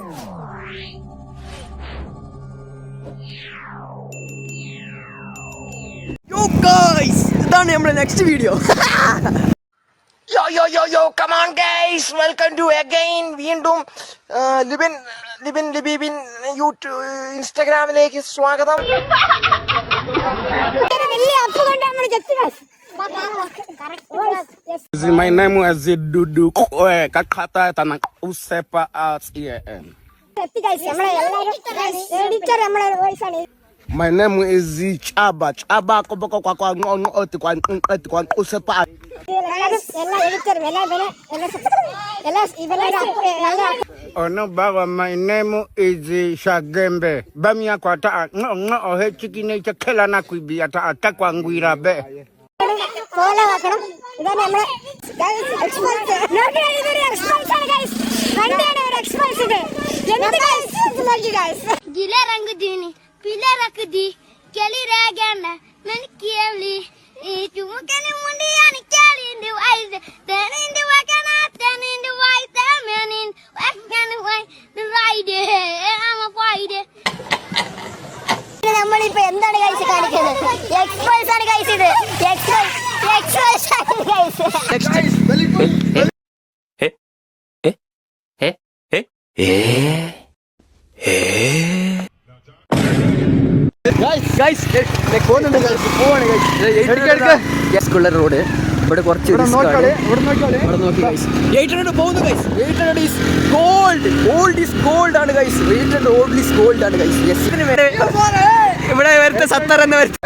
Yo guys, ഇതാണ് നമ്മുടെ next video. Yo, come on guys, welcome to again വീണ്ടും Libin YouTube ഇൻസ്റ്റാഗ്രാമിലേക്ക് സ്വാഗതം. My name is Dudu Kakata Tanak Usepa RTN. My name is Chaba Koboko Usepa. Oh no, Baba, my name is Shagembe. Bamia Quata, no, chicken nature Kelana could be at Ataquanguira Bay. Gila rang dini, pila rak di, kali ragana, man kiali. Cuma kali mundi ani kali in the wise, then in the wakana, then in the white, then in wakan white, the ride. I'm a white. നമ്മളിപ്പോ എന്താണ് guys കാണിക്കുന്നത്? Express ആണ് guys ഇത്. Express ആണ് guys. സ്കൂളിലെ road ഇവിടെ കുറച്ച് പോകുന്നു guys. 800 is gold. Gold is gold ആണ് ഗൈസ്. 800 gold is gold ആണ് ഗൈസ്. ഇവിടെ വരത്തെ 70 എന്ന് വരത്തെ.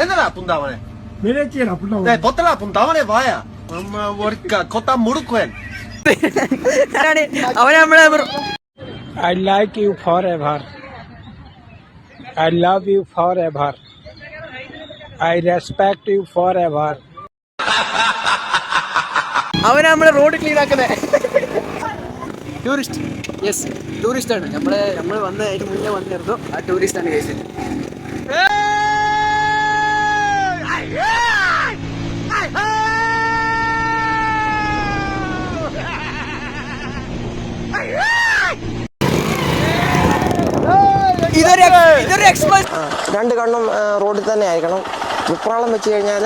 എന്തിനാ പുന്താവനെ പൊത്തലാ പുന്താവനെ വായ കൊത്ത മുടുക്കുവൻ. അവനെ നമ്മളെ I like you forever. I love you forever. I respect you forever. അവനെ നമ്മളെ റോഡ് ക്ലീൻ ആക്കുന്നേ. ടൂറിസ്റ്റ്, യെസ് ടൂറിസ്റ്റ് ആണ്. നമ്മൾ വന്ന അതിന് മുന്നേ വന്നിരുന്നു. ആ ടൂറിസ്റ്റ് ആണ് കേസ്. ഇതൊരു എക്സ്പ്രസ്. രണ്ട് കണ്ണും റോഡിൽ തന്നെ ആയിരിക്കണം. വിപ്രാളം വെച്ച് കഴിഞ്ഞാൽ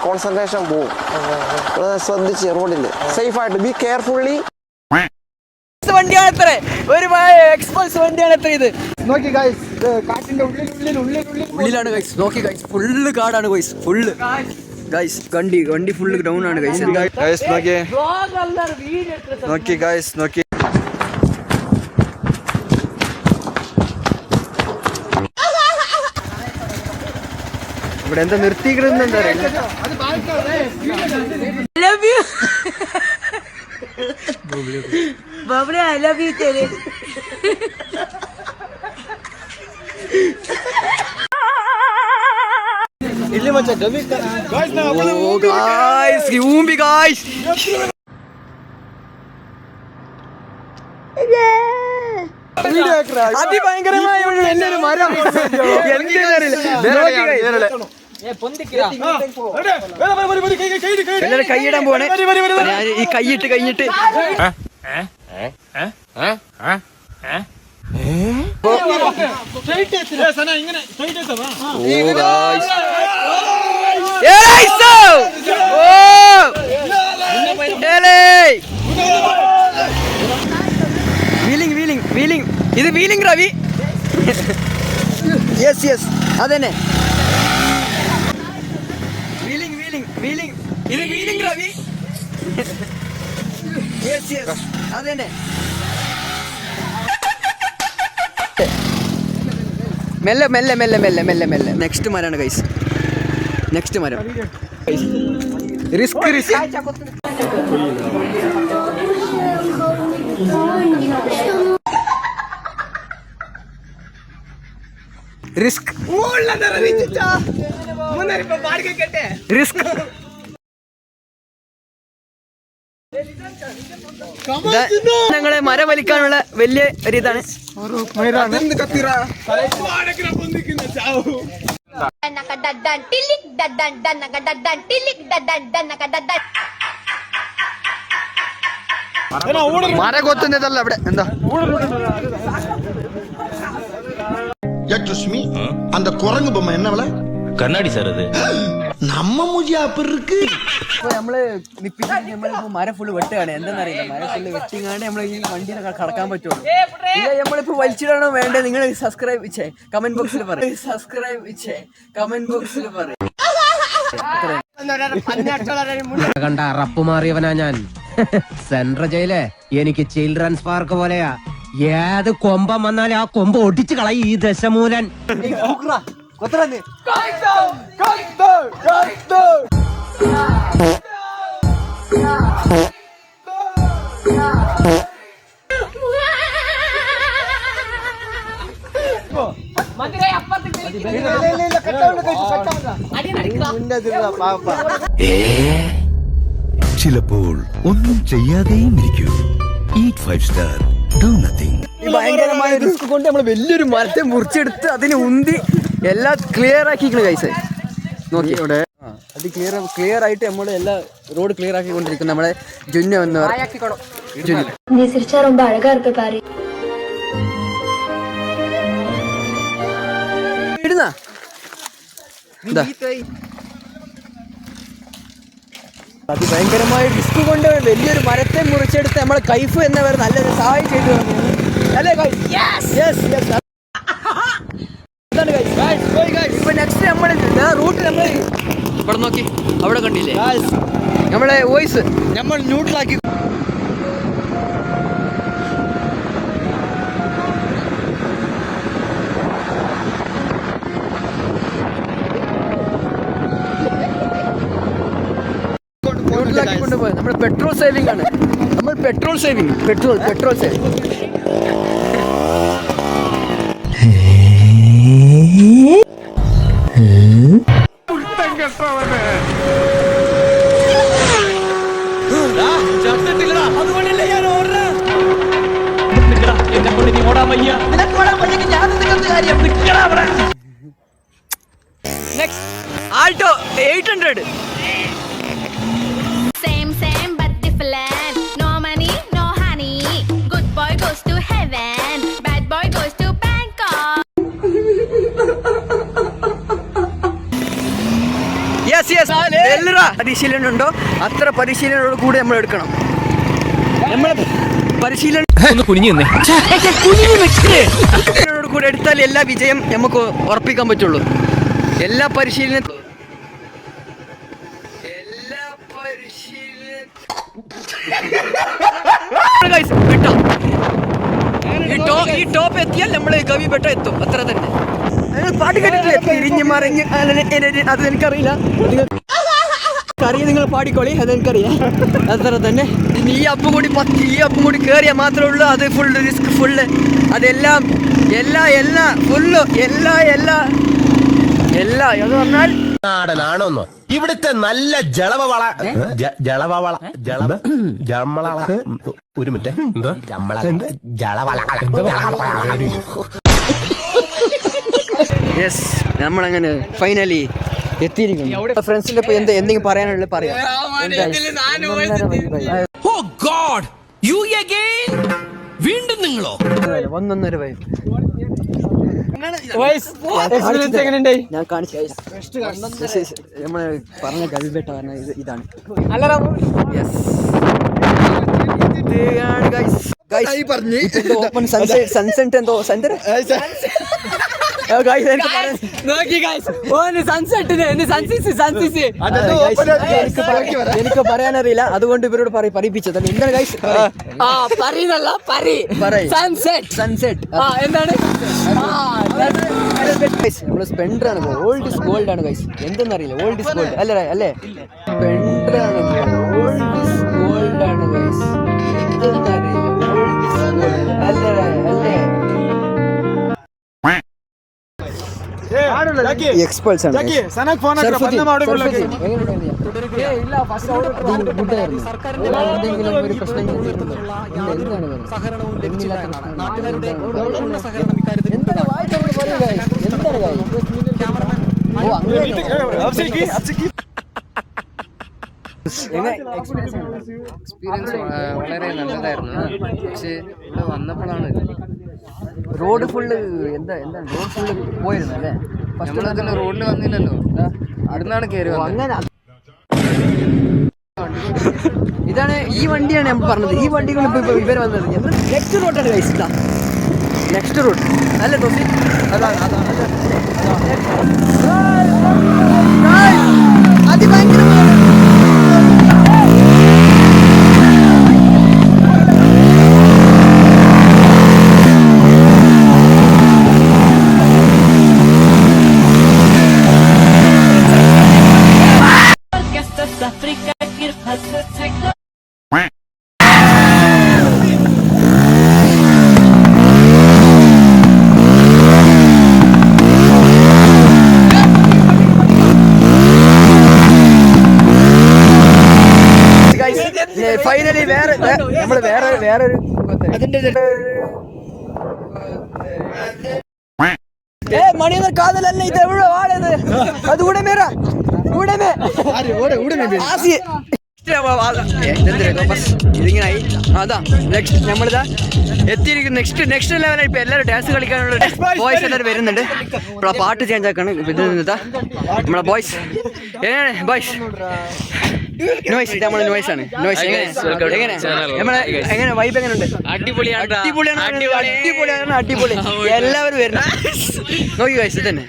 കോൺസെൻട്രേഷൻ പോവും. ശ്രദ്ധിച്ച് റോഡിൽ സേഫായിട്ട് ബി കെയർഫുള്ളി. വണ്ടിയാണത്രേ, ഒരു എക്സ്പ്രസ് വണ്ടിയാണത്രേ ഇത്. നോക്കി ഗൈസ്, കാട്ടിന്റെ ഉള്ളിലാണ് ഗൈസ്. നോക്കി ഗൈസ്, ഫുള്ള് കാടാണ് ഗൈസ്. ഫുള്ള് ഗൈസ് വണ്ടി ഫുള്ള് ഡൗൺ ആണ് ഗൈസ്. നോക്കി ഗൈസ്, നോക്കി ഇവിടെ എന്താ നിർത്തിക്കിടുന്ന എന്താ അറിയില്ല. love you Babri, I love you too. ಇಲ್ಲಿ ಮಚ್ಚ ಡಬಿ ಗೈಸ್ ನಾ Oh guys, യൂമ്പി guys. അതിഭയങ്കരമായ ഒരു മരം. എല്ലാരും കൈയിടാൻ പോവാണ്. ഞാൻ ഈ കൈയിട്ട് വീലിംഗ് ഇത് വീലിംഗ് റവി. യെസ് അതന്നെ വീലിംഗ് ഇത് വീലിംഗ് റവി. യെസ് അതന്നെ. മെല്ലെ നെക്സ്റ്റ് മരാണ് ഗൈസ്. നെക്സ്റ്റ് മരം റിസ്ക് റിസ്ക് ഞങ്ങളെ മരം വലിക്കാനുള്ള വലിയ ഒരിതാണ്. മര കൊത്തുന്നതല്ല ഇവിടെ എന്താ சுஷ்மி அந்த குரங்கு பொம்மை என்ன விலை கண்ணாடி சார் அது நம்ம மூஞ்சி அப்படி இருக்கு ഇപ്പൊ നമ്മള് നമ്മളിപ്പോ മരം ഫുള്ള് വെട്ടുകയാണ് എന്താണെന്നറിയില്ല മരം ഫുള്ള് വെട്ടിങ്ങാണ്ട് നമ്മള് ഈ വണ്ടിയിൽ കടക്കാൻ പറ്റുള്ളൂ ഇല്ല നമ്മളിപ്പോ വലിച്ചിടാണോ വേണ്ടത് നിങ്ങൾ സബ്സ്ക്രൈബ് ചെയ്യേ കമന്റ് ബോക്സിൽ പറയും സബ്സ്ക്രൈബ് ചെയ്യേ കമന്റ് ബോക്സിൽ പറയും കണ്ട അറപ്പ് മാറിയവനാ ഞാൻ സെൻട്രൽ ജയിലേ എനിക്ക് ചിൽഡ്രൻസ് പാർക്ക് പോലെയാ ഏത് കൊമ്പം വന്നാലും ആ കൊമ്പ് ഒടിച്ചു കളയും ഈ ദശമൂലൻ ചിലപ്പോൾ ഒന്നും ചെയ്യാതെയും ഇരിക്കൂ. Eat 5 star. Do nothing. ഈ ഭയങ്കരമായ റിസ്ക് കൊണ്ട് നമ്മൾ വലിയൊരു മരത്തെ മുറിച്ചെടുത്ത് അതിനെ ഉന്തി എല്ലാം ക്ലിയർ ആക്കിക്കണ് കൈസ് നോക്കി ഇവിടെ അത് ക്ലിയർ ആയിട്ട് നമ്മൾ എല്ലാ റോഡ് ക്ലിയർ ആക്കിക്കൊണ്ടിരിക്കുന്നു നമ്മളെ ജുന്നു എന്നവർ நீ சிரிச்சா ரொம்ப அழகா இருப்ப பாரு ഇടുന്ന അതിഭയങ്കരമായ റിസ്ക് കൊണ്ട് വലിയൊരു മരത്തെ മുറിച്ചെടുത്ത് നമ്മളെ കൈഫ് എന്നവർ നല്ലൊരു സഹായം ചെയ്തു അല്ലേ ഇപ്പൊ നെക്സ്റ്റ് നമ്മൾ റൂട്ട് നമ്മൾ ഇവിടെ നോക്കി അവിടെ കണ്ടില്ലേ നമ്മളെ വോയിസ് നമ്മൾ ന്യൂട്രലാക്കി കൊണ്ടുപോയത് നമ്മൾ പെട്രോൾ സേവിംഗ് ആണ് നമ്മൾ petrol saving petrol saving Alto 800 Same but different no money no honey good boy goes to heaven bad boy goes to Bangkok yes പരിശീലനം ഉണ്ടോ അത്ര പരിശീലനോട് കൂടി നമ്മൾ എടുക്കണം നമ്മൾ പരിശീലനം കൂടെ എടുത്താൽ എല്ലാ വിജയം നമുക്ക് ഉറപ്പിക്കാൻ പറ്റുള്ളൂ എല്ലാ പരിശീലനത്തിലും ഈ ടോപ്പ് എത്തിയാൽ നമ്മൾ കവി ബെട്ട എത്തും അത്ര തന്നെ പാട്ട് കേട്ടിട്ടില്ലേ തിരിഞ്ഞ് മറിഞ്ഞ് അത് എനിക്കറിയില്ല അറിയാം നിങ്ങൾ പാടിക്കോളി അതെനിക്കറിയാം അത്ര തന്നെ ഈ അപ്പും കൂടി കയറിയാൽ മാത്രമേ ഉള്ളൂ അത് ഫുള്ള് റിസ്ക് ഫുള്ള് അതെല്ലാം ഫുള്ള് എന്ന് പറഞ്ഞാൽ നാടനാണോന്നോ ഇവിടുത്തെ നല്ല ജളവള ഒരു മിനിറ്റ് യെസ് നമ്മളങ്ങനെ ഫൈനലി എത്തിയിരിക്കുന്നു ഫ്രണ്ട്സിന്റെ ഒപ്പം എന്തെങ്കിലും പറയാനുള്ള പറയാം വീണ്ടും നിങ്ങളോ 1.5 ഞാൻ കാണിച്ചു നമ്മള് പറഞ്ഞ ഗവിബേട്ട പറഞ്ഞ ഇതാണ് ഓപ്പൺ സൺസെറ്റ് എന്തോ എനിക്ക് പറയാനറിയില്ല അതുകൊണ്ട് ഇവരോട് പറയിപ്പിച്ചത് എന്താണ് ഗൈസ് സൺസെറ്റ് എന്താണ് നമ്മള് സ്പെൻഡർ ആണ് ഓൾഡ് ഇസ് ഗോൾഡ് ആണ് ഗൈസ് എന്തെന്നറിയില്ല ഓൾഡ് ഇസ് ഗോൾഡ് അല്ലേ സ്പെൻഡർ ആണ് ഓൾഡ് ഇസ് ഗോൾഡ് ആണ് ഗൈസ് എന്തെന്നറിയില്ല ഓൾഡ് ഇസ് ഗോൾഡ് അല്ലേ എക്സ്പേർട്സ് ആണ് എന്തെങ്കിലും ഒരു പ്രശ്നം എക്സ്പീരിയൻസ് വളരെ നല്ലതായിരുന്നു. പക്ഷേ ഇവിടെ വന്നപ്പോഴാണ് റോഡ് ഫുള്ള് എന്താണ് റോഡ് ഫുള്ള് പോയിരുന്നു അല്ലേ? നമ്മളതിൽ റോഡിൽ വന്നില്ലല്ലോ, അവിടുന്നാണ് കയറി അങ്ങനെ. ഇതാണ് ഈ വണ്ടിയാണ് നമ്മൾ പറഞ്ഞത്. ഈ വണ്ടികൾ ഇപ്പോൾ ഇവർ വന്നത് നെക്സ്റ്റ് റൂട്ടാണ് കഴിച്ചില്ല. നെക്സ്റ്റ് റൂട്ട് അല്ലേ തോന്നി? അതാണ് അതിഭയങ്കരമാണ്. ഫൈനലി നമ്മള് വേറൊരു അതിന്റെ മണിയെന്ന കാതലല്ല ഇത്. എവിടെ ആളത്? അത് ഉടമേറാ ഇതിങ്ങനായി. അതാ നമ്മളിതാ എത്തിയിരിക്കും. നെക്സ്റ്റ് ലെവലായി. ഇപ്പൊ എല്ലാവരും ഡാൻസ് കളിക്കാനുള്ള ബോയ്സ് എല്ലാവരും വരുന്നുണ്ട്. നമ്മളെ പാട്ട് ചേഞ്ച് ആക്കാണ്. ഇത് നമ്മളെ ബോയ്സ് ബോയ്സ് നോയ്സ്. ഇത് നമ്മളെ നോയ്സ് ആണ്. നോയ്സ് എങ്ങനെ വൈബ് എങ്ങനെ ഉണ്ട്? അടിപൊളിയാണ്. എല്ലാവരും വരുന്നത് നോക്കി ഗൈസ്. ഇത് തന്നെ